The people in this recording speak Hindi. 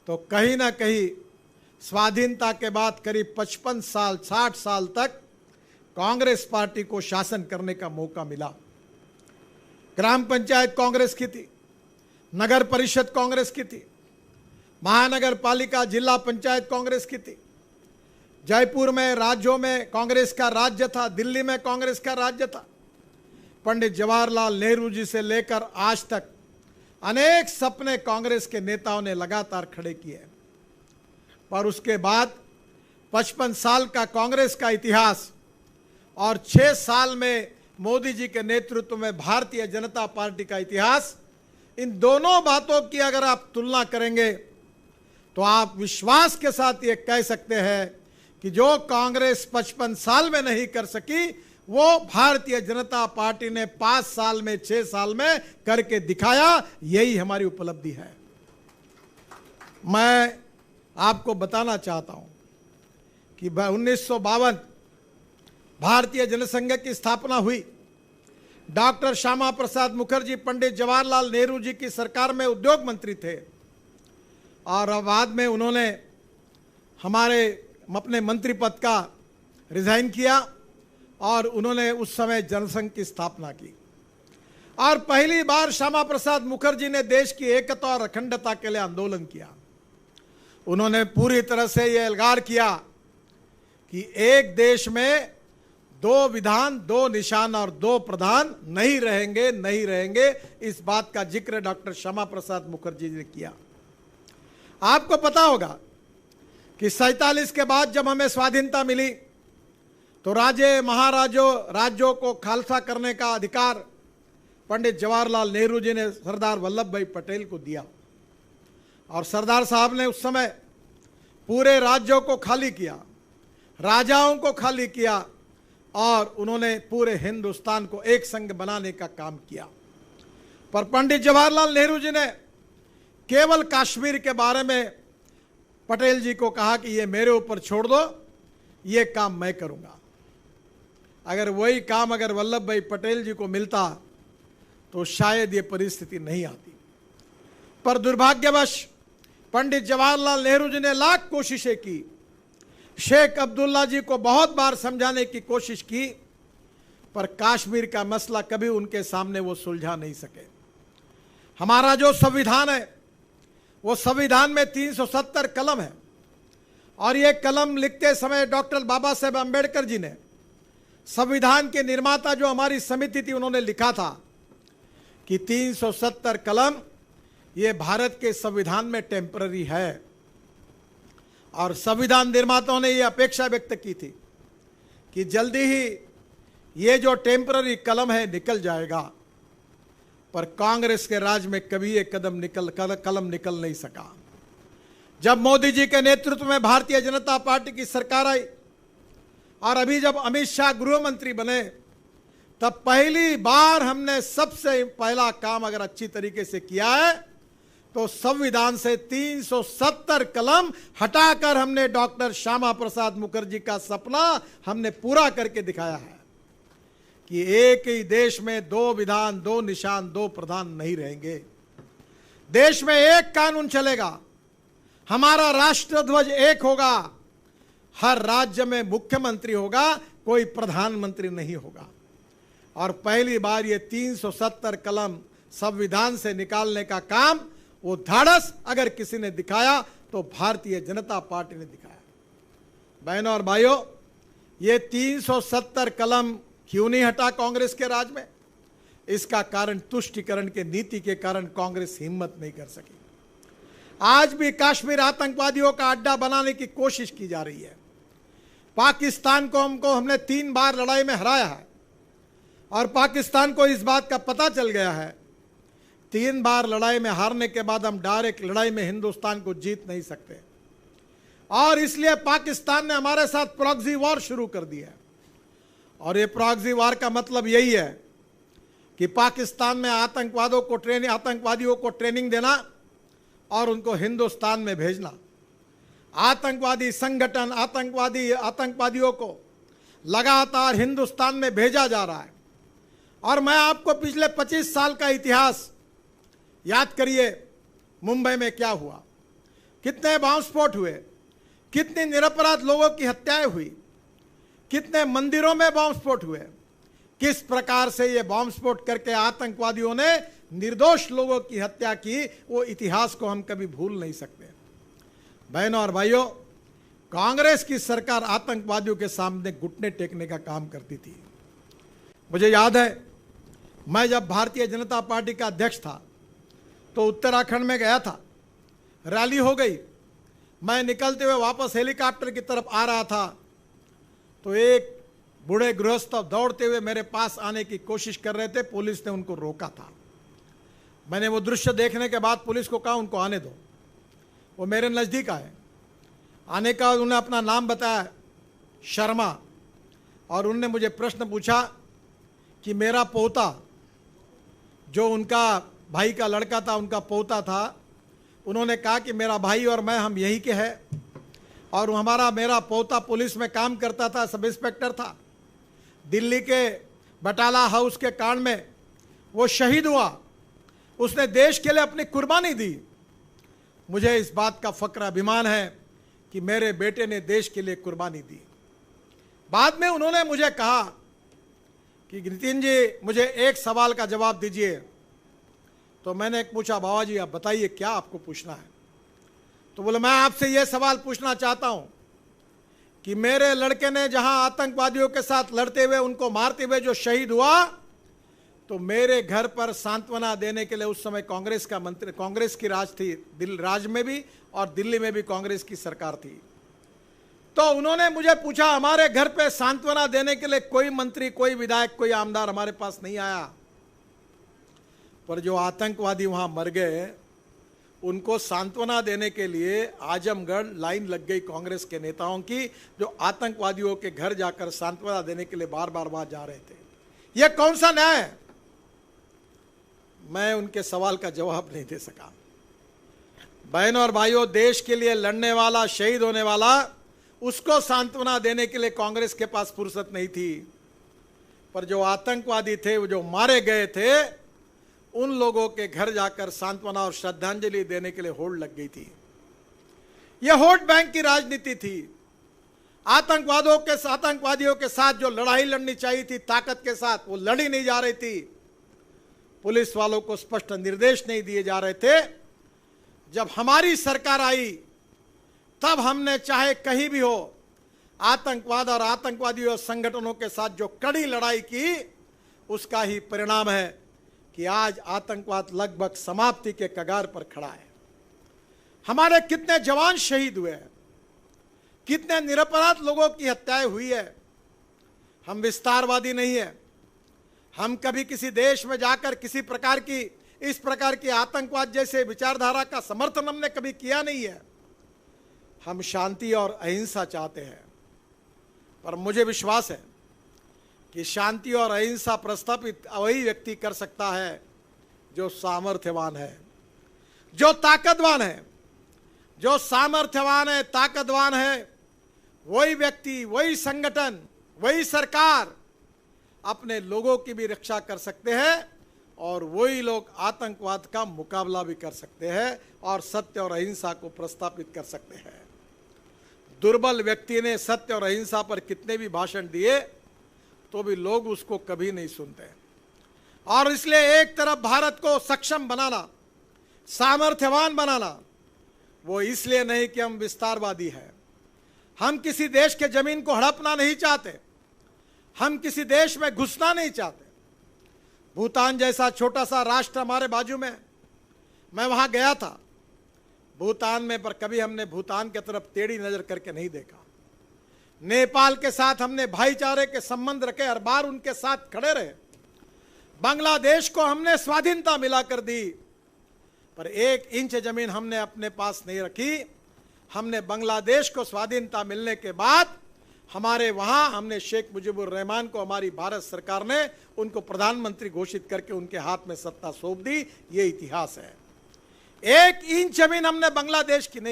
तो कहीं ना कहीं स्वाधीनता के बाद करीब 55 साल 60 साल तक कांग्रेस पार्टी को शासन करने का मौका मिला। ग्राम पंचायत कांग्रेस की थी, नगर परिषद कांग्रेस की थी, महानगर पालिका जिला पंचायत कांग्रेस की थी, जयपुर में राज्यों में कांग्रेस का राज्य था, दिल्ली में कांग्रेस का राज्य था। पंडित जवाहरलाल नेहरू जी से लेकर आज तक अनेक सपने कांग्रेस के नेताओं ने लगातार खड़े किए, पर उसके बाद 55 साल का कांग्रेस का इतिहास और 6 साल में मोदी जी के नेतृत्व में भारतीय जनता पार्टी का इतिहास, इन दोनों बातों की अगर आप तुलना करेंगे तो आप विश्वास के साथ ये कह सकते हैं कि जो कांग्रेस 55 साल में नहीं कर सकी, वो भारतीय जनता पार्टी ने 5 साल में 6 साल में करके दिखाया। यही हमारी उपलब्धि है। मैं आपको बताना चाहता हूं कि 1952 भारतीय जनसंघ की स्थापना हुई। डॉक्टर श्यामा प्रसाद मुखर्जी पंडित जवाहरलाल नेहरू जी की सरकार में उद्योग मंत्री थे और बाद में उन्होंने अपने मंत्री पद का रिजाइन किया और उन्होंने उस समय जनसंघ की स्थापना की। और पहली बार श्यामा प्रसाद मुखर्जी ने देश की एकता और अखंडता के लिए आंदोलन किया। उन्होंने पूरी तरह से यह एल्गार किया कि एक देश में 2 विधान 2 निशान और 2 प्रधान नहीं रहेंगे। इस बात का जिक्र डॉक्टर श्यामा प्रसाद मुखर्जी ने किया। आपको पता होगा कि 47 के बाद जब हमें स्वाधीनता मिली तो राज्यों को खालसा करने का अधिकार पंडित जवाहरलाल नेहरू जी ने सरदार वल्लभ भाई पटेल को दिया और सरदार साहब ने उस समय पूरे राज्यों को खाली किया, राजाओं को खाली किया और उन्होंने पूरे हिंदुस्तान को एक संघ बनाने का काम किया। पर पंडित जवाहरलाल नेहरू जी ने केवल कश्मीर के बारे में पटेल जी को कहा कि ये मेरे ऊपर छोड़ दो, ये काम मैं करूंगा। अगर वही काम अगर वल्लभ भाई पटेल जी को मिलता तो शायद ये परिस्थिति नहीं आती। पर दुर्भाग्यवश पंडित जवाहरलाल नेहरू जी ने लाख कोशिशें की, शेख अब्दुल्ला जी को बहुत बार समझाने की कोशिश की, पर कश्मीर का मसला कभी उनके सामने वो सुलझा नहीं सके। हमारा जो संविधान है वो संविधान में 370 कलम है और ये कलम लिखते समय डॉक्टर बाबा साहेब अम्बेडकर जी ने, संविधान के निर्माता जो हमारी समिति थी, उन्होंने लिखा था कि 370 कलम ये भारत के संविधान में टेम्पररी है। और संविधान निर्माताओं ने ये अपेक्षा व्यक्त की थी कि जल्दी ही ये जो टेम्पररी कलम है निकल जाएगा, पर कांग्रेस के राज में कभी ये कलम निकल नहीं सका। जब मोदी जी के नेतृत्व में भारतीय जनता पार्टी की सरकार आई और अभी जब अमित शाह गृह मंत्री बने, तब पहली बार हमने सबसे पहला काम अगर अच्छी तरीके से किया है तो संविधान से 370 कलम हटाकर हमने डॉक्टर श्यामा प्रसाद मुखर्जी का सपना हमने पूरा करके दिखाया है कि एक ही देश में 2 विधान 2 निशान 2 प्रधान नहीं रहेंगे। देश में एक कानून चलेगा, हमारा राष्ट्रध्वज एक होगा, हर राज्य में मुख्यमंत्री होगा, कोई प्रधानमंत्री नहीं होगा। और पहली बार ये 370 कलम संविधान से निकालने का काम, वो धाड़स अगर किसी ने दिखाया तो भारतीय जनता पार्टी ने दिखाया। बहनों और भाइयों, ये 370 कलम क्यों नहीं हटा कांग्रेस के राज में? इसका कारण तुष्टीकरण के नीति के कारण कांग्रेस हिम्मत नहीं कर सकी। आज भी कश्मीर आतंकवादियों का अड्डा बनाने की कोशिश की जा रही है। पाकिस्तान को हमने 3 बार लड़ाई में हराया है और पाकिस्तान को इस बात का पता चल गया है 3 बार लड़ाई में हारने के बाद हम डायरेक्ट लड़ाई में हिंदुस्तान को जीत नहीं सकते, और इसलिए पाकिस्तान ने हमारे साथ प्रॉक्सी वॉर शुरू कर दी है। और ये प्रॉक्सी वॉर का मतलब यही है कि पाकिस्तान में आतंकवादियों को ट्रेनिंग देना और उनको हिंदुस्तान में भेजना। आतंकवादी संगठन आतंकवादियों को लगातार हिंदुस्तान में भेजा जा रहा है। और मैं आपको पिछले 25 साल का इतिहास याद करिए, मुंबई में क्या हुआ। कितने बम स्फोट हुए, कितनी निरपराध लोगों की हत्याएं हुई, कितने मंदिरों में बम स्फोट हुए, किस प्रकार से ये बम स्फोट करके आतंकवादियों ने निर्दोष लोगों की हत्या की, वो इतिहास को हम कभी भूल नहीं सकते। बहनों और भाइयों, कांग्रेस की सरकार आतंकवादियों के सामने घुटने टेकने का काम करती थी। मुझे याद है, मैं जब भारतीय जनता पार्टी का अध्यक्ष था तो उत्तराखंड में गया था, रैली हो गई, मैं निकलते हुए वापस हेलीकॉप्टर की तरफ आ रहा था तो एक बूढ़े गृहस्थ दौड़ते हुए मेरे पास आने की कोशिश कर रहे थे, पुलिस ने उनको रोका था। मैंने वो दृश्य देखने के बाद पुलिस को कहा उनको आने दो। वो मेरे नज़दीक आए, आने का उन्होंने अपना नाम बताया, शर्मा, और उन्होंने मुझे प्रश्न पूछा कि मेरा पोता, जो उनका भाई का लड़का था, उनका पोता था, उन्होंने कहा कि मेरा भाई और मैं हम यहीं के हैं, और मेरा पोता पुलिस में काम करता था, सब इंस्पेक्टर था, दिल्ली के बटाला हाउस के कांड में वो शहीद हुआ, उसने देश के लिए अपनी कुर्बानी दी। मुझे इस बात का फक्र अभिमान है कि मेरे बेटे ने देश के लिए कुर्बानी दी। बाद में उन्होंने मुझे कहा कि नितिन जी, मुझे एक सवाल का जवाब दीजिए। तो मैंने पूछा, बाबा जी आप बताइए क्या आपको पूछना है? तो बोले, मैं आपसे यह सवाल पूछना चाहता हूं कि मेरे लड़के ने जहां आतंकवादियों के साथ लड़ते हुए, उनको मारते हुए जो शहीद हुआ, तो मेरे घर पर सांत्वना देने के लिए उस समय कांग्रेस का मंत्री, कांग्रेस की राज थी, राज्य में भी और दिल्ली में भी कांग्रेस की सरकार थी। तो उन्होंने मुझे पूछा, हमारे घर पे सांत्वना देने के लिए कोई मंत्री, कोई विधायक, कोई आमदार हमारे पास नहीं आया, पर जो आतंकवादी वहां मर गए उनको सांत्वना देने के लिए आजमगढ़ लाइन लग गई कांग्रेस के नेताओं की, जो आतंकवादियों के घर जाकर सांत्वना देने के लिए बार बार वहां जा रहे थे। यह कौन सा न्याय है? मैं उनके सवाल का जवाब नहीं दे सका। बहनों और भाइयों, देश के लिए लड़ने वाला, शहीद होने वाला, उसको सांत्वना देने के लिए कांग्रेस के पास फुर्सत नहीं थी, पर जो आतंकवादी थे, वो जो मारे गए थे, उन लोगों के घर जाकर सांत्वना और श्रद्धांजलि देने के लिए होड़ लग गई थी। यह वोट बैंक की राजनीति थी। आतंकवादियों के साथ जो लड़ाई लड़नी चाहिए थी ताकत के साथ, वो लड़ी नहीं जा रही थी। पुलिस वालों को स्पष्ट निर्देश नहीं दिए जा रहे थे। जब हमारी सरकार आई तब हमने, चाहे कहीं भी हो, आतंकवाद और आतंकवादियों संगठनों के साथ जो कड़ी लड़ाई की, उसका ही परिणाम है कि आज आतंकवाद लगभग समाप्ति के कगार पर खड़ा है। हमारे कितने जवान शहीद हुए हैं, कितने निरपराध लोगों की हत्याएं हुई है। हम विस्तारवादी नहीं है, हम कभी किसी देश में जाकर किसी प्रकार की, इस प्रकार की आतंकवाद जैसे विचारधारा का समर्थन हमने कभी किया नहीं है। हम शांति और अहिंसा चाहते हैं, पर मुझे विश्वास है कि शांति और अहिंसा प्रस्थापित वही व्यक्ति कर सकता है जो सामर्थ्यवान है, जो ताकतवान है। जो सामर्थ्यवान है, ताकतवान है, वही व्यक्ति, वही संगठन, वही सरकार अपने लोगों की भी रक्षा कर सकते हैं, और वही लोग आतंकवाद का मुकाबला भी कर सकते हैं और सत्य और अहिंसा को प्रस्थापित कर सकते हैं। दुर्बल व्यक्ति ने सत्य और अहिंसा पर कितने भी भाषण दिए तो भी लोग उसको कभी नहीं सुनते। और इसलिए एक तरफ भारत को सक्षम बनाना, सामर्थ्यवान बनाना, वो इसलिए नहीं कि हम विस्तारवादी हैं, हम किसी देश के जमीन को हड़पना नहीं चाहते, हम किसी देश में घुसना नहीं चाहते। भूटान जैसा छोटा सा राष्ट्र हमारे बाजू में, मैं वहां गया था भूटान में, पर कभी हमने भूटान की तरफ टेढ़ी नजर करके नहीं देखा। नेपाल के साथ हमने भाईचारे के संबंध रखे, हर बार उनके साथ खड़े रहे। बांग्लादेश को हमने स्वाधीनता मिला कर दी, पर 1 इंच जमीन हमने अपने पास नहीं रखी। हमने बांग्लादेश को स्वाधीनता मिलने के बाद हमारे वहां हमने शेख मुजीबुर रहमान को, हमारी भारत सरकार ने उनको प्रधानमंत्री घोषित करके उनके हाथ में सत्ता सौंप दी। ये इतिहास है। 1 इंच जमीन हमने बांग्लादेश की नहीं